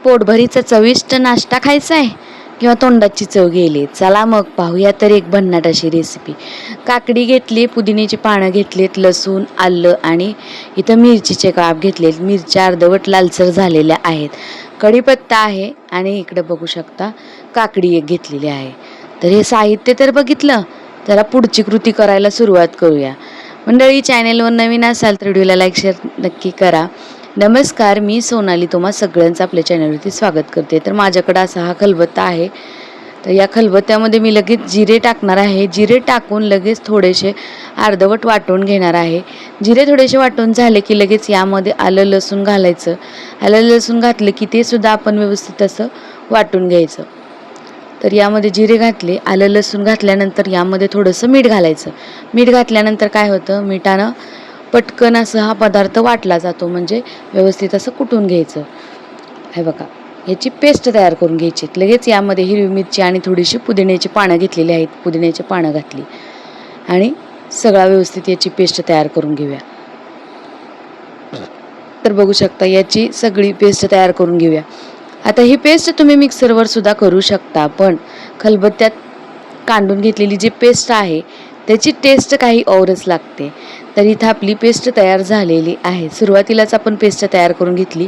पोटभरीचा चविष्ट नाश्ता खायचा आहे किंवा तोंडाची चव गेली, चला मग पाहूया तर एक भन्नाट अशी रेसिपी. काकडी घेतली, पुदिन्याची पानं घेतलीत, लसूण, आलं आणि इथं मिरचीचे काप घेतलेत. मिरच्या अर्धवट लालसर झालेल्या आहेत. कढीपत्ता आहे आणि इकडे बघू शकता काकडी एक घेतलेली आहे. तर हे साहित्य तर बघितलं, त्याला पुढची कृती करायला सुरुवात करूया. मंडळी, चॅनेलवर नवीन असाल तर व्हिडिओला लाईक शेअर नक्की करा. नमस्कार, मी सोनाली तुम्हा सगळ्यांचं आपल्या चॅनलवरती स्वागत करते. तर माझ्याकडं असा हा खलबत्ता आहे. तर या खलबत्त्यामध्ये मी लगेच जिरे टाकणार आहे. जिरे टाकून लगेच थोडेसे अर्धवट वाटून घेणार आहे. जिरे थोडेसे वाटून झाले की लगेच यामध्ये आलं लसूण घालायचं. आलं लसूण घातलं की ते सुद्धा आपण व्यवस्थित असं वाटून घ्यायचं. तर यामध्ये जिरे घातले, आलं लसूण घातल्यानंतर यामध्ये थोडंसं मीठ घालायचं. मीठ घातल्यानंतर काय होतं, मिठानं पटकन असं हा पदार्थ वाटला जातो, म्हणजे व्यवस्थित असं कुटून घ्यायचं. हे बघा, याची पेस्ट तयार करून घ्यायची. लगेच यामध्ये हिरवी मिरची आणि थोडीशी पुदिन्याची पानं घेतलेली आहेत. पुदिन्याची पानं घातली आणि सगळा व्यवस्थित याची पेस्ट तयार करून घेऊया. तर बघू शकता याची सगळी पेस्ट तयार करून घेऊया. आता ही पेस्ट तुम्ही मिक्सरवर सुद्धा करू शकता, पण खलबत्त्यात कांडून घेतलेली जी पेस्ट आहे त्याची टेस्ट काही औरच लागते. तर इथं आपली पेस्ट तयार झालेली आहे. सुरुवातीलाच आपण पेस्ट तयार करून घेतली.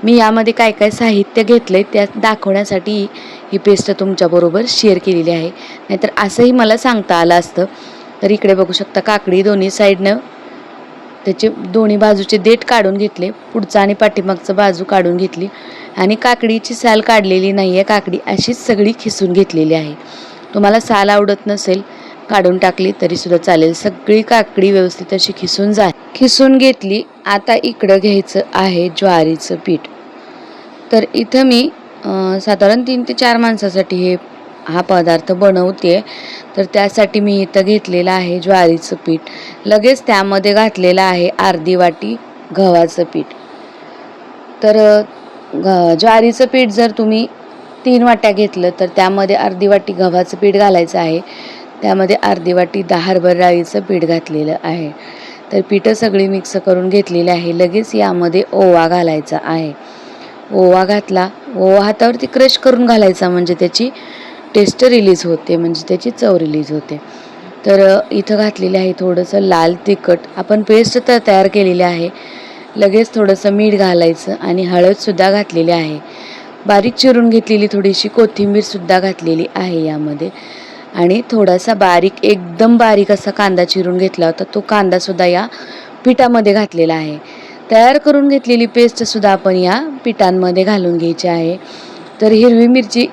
मी यामध्ये काय काय साहित्य घेतलं आहे त्या दाखवण्यासाठी ही पेस्ट तुमच्याबरोबर शेअर केलेली आहे, नाहीतर असंही मला सांगता आलं असतं. तर इकडे बघू शकता काकडी दोन्ही साईडनं त्याचे दोन्ही बाजूचे देठ काढून घेतले, पुढचा आणि पाठीमागचं बाजू काढून घेतली आणि काकडीची साल काढलेली नाही आहे. काकडी अशीच सगळी खिसून घेतलेली आहे. तुम्हाला साल आवडत नसेल काढून टाकली तरी सुद्धा चालेल. सगळी काकडी व्यवस्थित अशी खिसून घेतली. आता इकडं घ्यायचं आहे ज्वारीचं पीठ. तर इथं मी साधारण 3 ते 4 माणसासाठी हा पदार्थ बनवते. तर त्यासाठी मी इथं घेतलेलं आहे ज्वारीचं पीठ. लगेच त्यामध्ये घातलेलं आहे अर्धी वाटी गव्हाचं पीठ. तर ज्वारीचं पीठ जर तुम्ही 3 वाट्या घेतलं तर त्यामध्ये अर्धी वाटी गव्हाचं पीठ घालायचं आहे. त्यामध्ये अर्धी वाटी हरभरा डाळीचं पीठ घातलेलं आहे. तर पिठं सगळी मिक्स करून घेतलेली आहे. लगेच यामध्ये ओवा घालायचा आहे. ओवा घातला, ओवा हातावरती क्रश करून घालायचा, म्हणजे त्याची टेस्ट रिलीज होते, म्हणजे त्याची चव रिलीज होते. तर इथं घातलेले आहे थोडंसं लाल तिखट. आपण पेस्ट तर तयार केलेली आहे. लगेच थोडंसं मीठ घालायचं आणि हळदसुद्धा घातलेली आहे. बारीक चिरून घेतलेली थोडीशी कोथिंबीरसुद्धा घातलेली आहे यामध्ये आणि थोडासा बारीक, एकदम बारीक असा कांदा चिरून घेतला होता, तो कांदासुद्धा या पिठामध्ये घातलेला आहे. तयार करून घेतलेली पेस्टसुद्धा आपण या पिठांमध्ये घालून घ्यायची आहे. तर हिरवी मिरची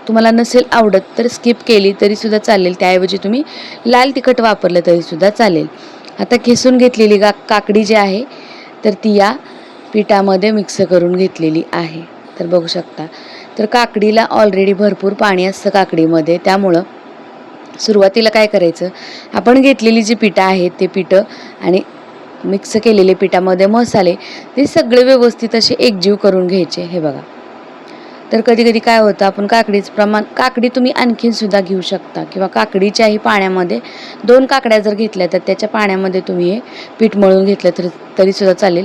तुम्हाला नसेल आवडत तर स्किप केली तरीसुद्धा चालेल, त्याऐवजी तुम्ही लाल तिखट वापरलं तरीसुद्धा चालेल. आता खिसून घेतलेली काकडी जी आहे तर ती या पिठामध्ये मिक्स करून घेतलेली आहे. तर बघू शकता, तर काकडीला ऑलरेडी भरपूर पाणी असतं काकडीमध्ये, त्यामुळं सुरुवातीला काय करायचं, आपण घेतलेली जी पिठं आहेत ते पिठं आणि मिक्स केलेले पिठामध्ये मसाले ते सगळे व्यवस्थित असे एकजीव करून घ्यायचे. हे बघा, तर कधी कधी काय होतं, आपण काकडीचं प्रमाण, काकडी तुम्ही आणखीन सुद्धा घेऊ शकता किंवा काकडीच्याही पाण्यामध्ये 2 काकड्या जर घेतल्या तर त्याच्या पाण्यामध्ये तुम्ही हे पीठ मळून घेतलं तरीसुद्धा चालेल.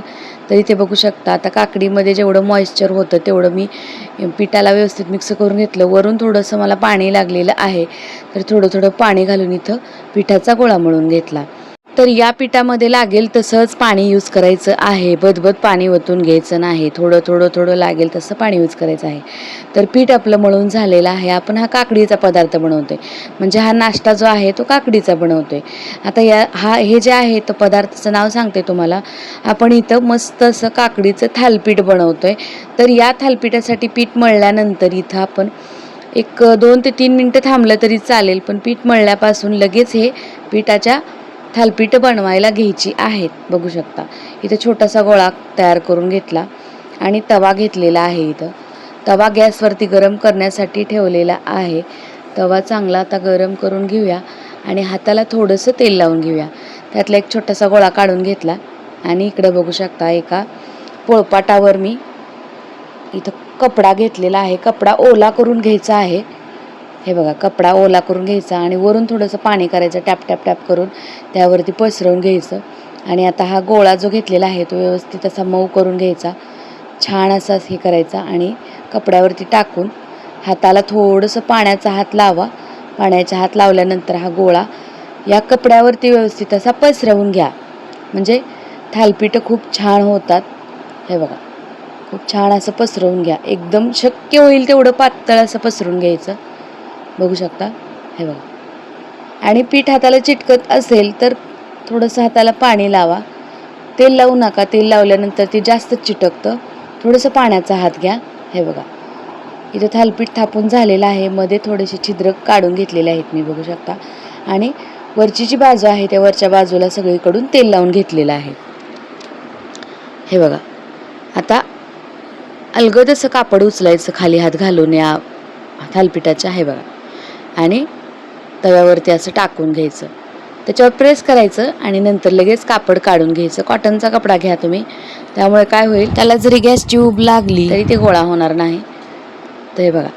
तरी ते बघू शकता, आता काकडीमध्ये जेवढं मॉइश्चर होतं तेवढं मी पिठाला व्यवस्थित मिक्स करून घेतलं. वरून थोडंसं मला पाणी लागलेलं आहे, तर थोडं थोडं पाणी घालून इथं पिठाचा गोळा मळून घेतला. तर या पिठामध्ये लागेल तसंच पाणी यूज करायचं आहे. बदबद पाणी ओतून घ्यायचं नाही, थोडं लागेल तसं पाणी यूज करायचं आहे. तर पीठ आपलं मळून झालेलं आहे. आपण हा काकडीचा पदार्थ बनवतोय, म्हणजे हा नाश्ता जो आहे तो काकडीचा बनवतोय. आता हे जे आहे तो पदार्थाचं नाव सांगते तुम्हाला. आपण इथं मस्त असं काकडीचं थालपीठ बनवतोय. तर या थालपीठासाठी पीठ मळल्यानंतर इथं आपण 2 ते 3 मिनटं थांबलं तरी चालेल, पण पीठ मळल्यापासून लगेच हे पिठाच्या थालपीठ बनवायला घ्यायची आहेत. बघू शकता, इथं छोटासा गोळा तयार करून घेतला आणि तवा घेतलेला आहे. इथं तवा गॅसवरती गरम करण्यासाठी ठेवलेला आहे. तवा चांगला आता गरम करून घेऊया आणि हाताला थोडंसं तेल लावून घेऊया. त्यातला एक छोटासा गोळा काढून घेतला आणि इकडे बघू शकता एका पोळपाटावर मी इथं कपडा घेतलेला आहे. कपडा ओला करून घ्यायचा आहे. हे बघा, कपडा ओला करून घ्यायचा आणि वरून थोडंसं पाणी करायचं, टॅप टॅप टॅप करून त्यावरती पसरवून घ्यायचं. आणि आता हा गोळा जो घेतलेला आहे तो व्यवस्थित असा मऊ करून घ्यायचा, छान असा हे करायचा आणि कपड्यावरती टाकून हाताला थोडंसं पाण्याचा हात लावा. पाण्याचा हात लावल्यानंतर हा गोळा या कपड्यावरती व्यवस्थित असा पसरवून घ्या. म्हणजे थालीपीठं खूप छान होतात. हे बघा, खूप छान असं पसरवून घ्या. एकदम शक्य होईल तेवढं पातळ असं पसरून घ्यायचं. बघू शकता, हे बघा. आणि पीठ हाताला चिटकत असेल तर थोडंसं हाताला पाणी लावा. तेल लावू नका. तेल लावल्यानंतर ते जास्त चिटकतं. थोडंसं पाण्याचा हात घ्या. हे बघा, इथं थालीपीठ थापून झालेलं आहे. मध्ये थोडेसे छिद्र काढून घेतलेले आहेत मी, बघू शकता. आणि वरची जी बाजू आहे त्या वरच्या बाजूला सगळीकडून तेल लावून घेतलेलं आहे. हे बघा, आता अलगद असं कापड उचलायचं खाली हात घालून या थालीपीठाच्या. हे बघा, आणि तव्यावरती असं टाकून घ्यायचं. त्याच्यावर प्रेस करायचं आणि नंतर लगेच कापड काढून घ्यायचं. कॉटनचा कपडा घ्या तुम्ही, त्यामुळे काय होईल, त्याला जरी गॅसची ऊब लागली तरी ते गोळा होणार नाही. तर हे बघा,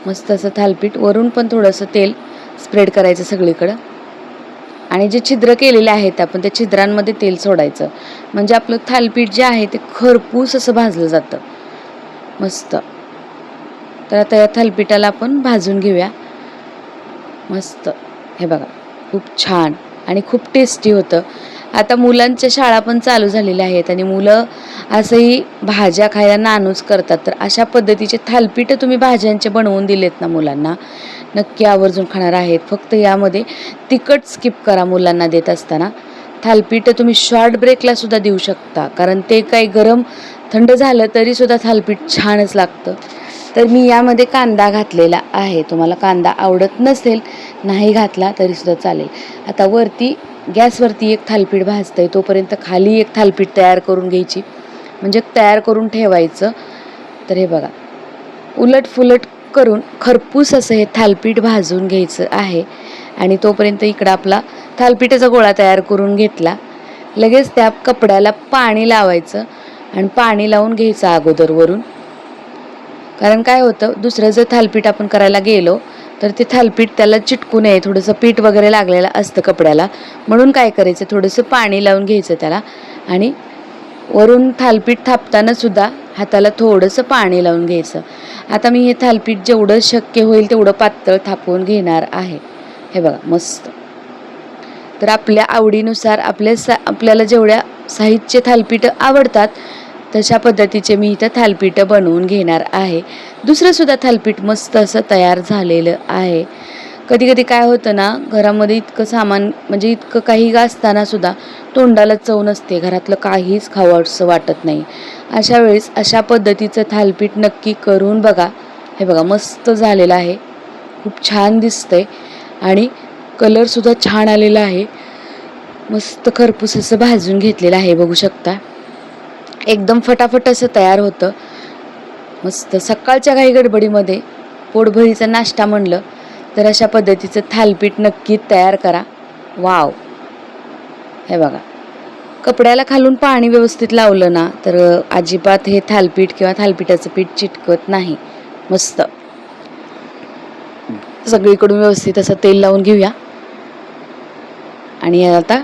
मस्त असं थालीपीठ. वरून पण थोडंसं तेल स्प्रेड करायचं सगळीकडं. आणि जे छिद्र केलेले आहेत आपण त्या छिद्रांमध्ये तेल सोडायचं. म्हणजे आपलं थालीपीठ जे आहे ते खरपूस असं भाजलं जातं मस्त. तर आता या थालीपीठाला आपण भाजून घेऊया मस्त. हे बघा, खूप छान आणि खूप टेस्टी होतं. आता मुलांच्या शाळा पण चालू झालेल्या आहेत आणि मुलं असंही भाज्या खायला नानूच करतात. तर अशा पद्धतीचे थालीपीठं तुम्ही भाज्यांचे बनवून दिलेत ना मुलांना, नक्की आवर्जून खाणार आहेत. फक्त यामध्ये तिखट स्किप करा मुलांना देत असताना. थालीपीठं तुम्ही शॉर्ट ब्रेकला सुद्धा देऊ शकता, कारण ते काही गरम थंड झालं तरी सुद्धा थालीपीठ छानच लागतं. तर मी यामध्ये कांदा घातलेला आहे. तुम्हाला कांदा आवडत नसेल, नाही घातला तरी सुद्धा चालेल. आता वरती गॅसवरती एक थालीपीठ भाजतंय तोपर्यंत खाली एक थालीपीठ तयार करून घ्यायची, म्हणजे तयार करून ठेवायचं. तर हे बघा, उलट फुलट करून खरपूस असं हे थालीपीठ भाजून घ्यायचं आहे. आणि तोपर्यंत इकडं आपला थालीपीठाचा गोळा तयार करून घेतला. लगेच त्या कपड्याला पाणी लावायचं आणि पाणी लावून घ्यायचं अगोदर वरून. कारण काय होतं, दुसरं जर थालीपीठ आपण करायला गेलो तर ते थालीपीठ त्याला चिटकू नये. थोडंसं पीठ वगैरे लागलेलं असतं कपड्याला, म्हणून काय करायचं, थोडंसं पाणी लावून घ्यायचं त्याला. आणि वरून थालीपीठ थापताना सुद्धा हाताला थोडंसं पाणी लावून घ्यायचं. आता मी हे थालीपीठ जेवढं शक्य होईल तेवढं पातळ थापून घेणार आहे. हे बघा, मस्त. तर आपल्या आवडीनुसार आपल्याला जेवढ्या साहित्य थालीपीठ आवडतात तशा पद्धतीचे मी इथं थालीपीठं बनवून घेणार आहे. दुसरं सुद्धा थालीपीठ मस्त असं तयार झालेलं आहे. कधी कधी काय होतं ना, घरामध्ये इतकं सामान, म्हणजे इतकं काही असताना सुद्धा तोंडाला चव नसते, घरातलं काहीच खावंसं वाटत नाही. अशा वेळेस अशा पद्धतीचं थालीपीठ नक्की करून बघा. हे बघा, मस्त झालेलं आहे, खूप छान दिसतंय आणि कलरसुद्धा छान आलेला आहे. मस्त खरपूस असं भाजून घेतलेलं आहे, बघू शकता. एकदम फटाफट असं तयार होतं मस्त. सकाळच्या काही गडबडीमध्ये पोटभरीचा नाश्ता म्हणलं तर अशा पद्धतीचं थालीपीठ नक्की तयार करा. वाव, हे बघा, कपड्याला खालून पाणी व्यवस्थित लावलं ना तर अजिबात हे थालीपीठ किंवा थालीपीठाचं पीठ चिटकत नाही. मस्त. सगळीकडून व्यवस्थित असं तेल लावून घेऊया आणि आता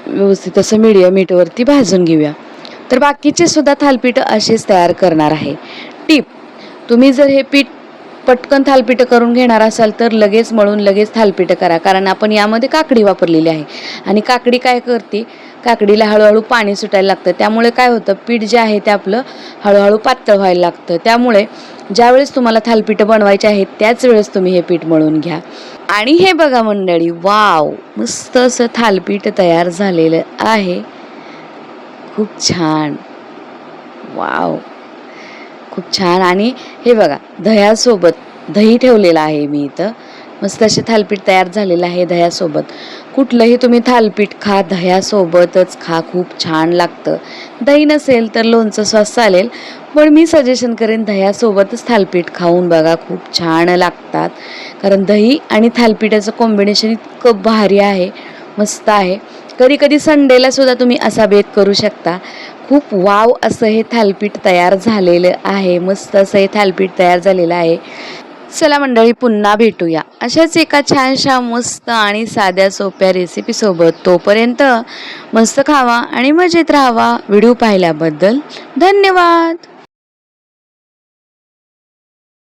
व्यवस्थित असं मीडियम हीटवरती भाजून घेऊया. तर बाकीचे सुद्धा थालीपीठ असेच तयार करणार आहे. टिप, तुम्ही जर हे पीठ पटकन थालीपीठ करून घेणार असाल तर लगेच मळून लगेच थालीपीठ करा, कारण आपण यामध्ये काकडी वापरलेली आहे. आणि काकडी काय करते, काकडीला हळूहळू पाणी सुटायला लागतं. त्यामुळे काय होतं, पीठ जे आहे ते आपलं हळूहळू पातळ व्हायला लागतं. त्यामुळे ज्यावेळेस तुम्हाला थालीपीठ बनवायचे आहेत त्याच वेळेस तुम्ही हे पीठ मळून घ्या. आणि हे बघा मंडळी, वाव, मस्त असं थालीपीठ तयार झालेलं आहे. खूप छान, वाव, खूप छान. आणि हे बघा, दह्यासोबत, दही ठेवलेलं आहे मी इथं. मस्त असे थालीपीठ तयार झालेलं आहे दह्यासोबत. कुठलंही तुम्ही थालीपीठ खा, दह्यासोबतच खा, खूप छान लागतं. दही नसेल तर लोणचं सॉस चालेल, पण मी सजेशन करेन दह्यासोबतच थालीपीठ खाऊन बघा, खूप छान लागतात. कारण दही आणि थालीपीठाचं कॉम्बिनेशन इतकं भारी आहे, मस्त आहे. कधी कधी संडेला सुद्धा तुम्ही असा बेत करू शकता. खूप वाव असं हे थालीपीठ तयार झालेलं आहे. मस्त असं हे थालीपीठ तयार झालेलं आहे. चला मंडळी, पुन्हा भेटूया अशाच एका छानशा मस्त आणि साध्या सोप्या रेसिपीसोबत. तोपर्यंत मस्त खावा आणि मजेत राहावा. व्हिडिओ पाहिल्याबद्दल धन्यवाद.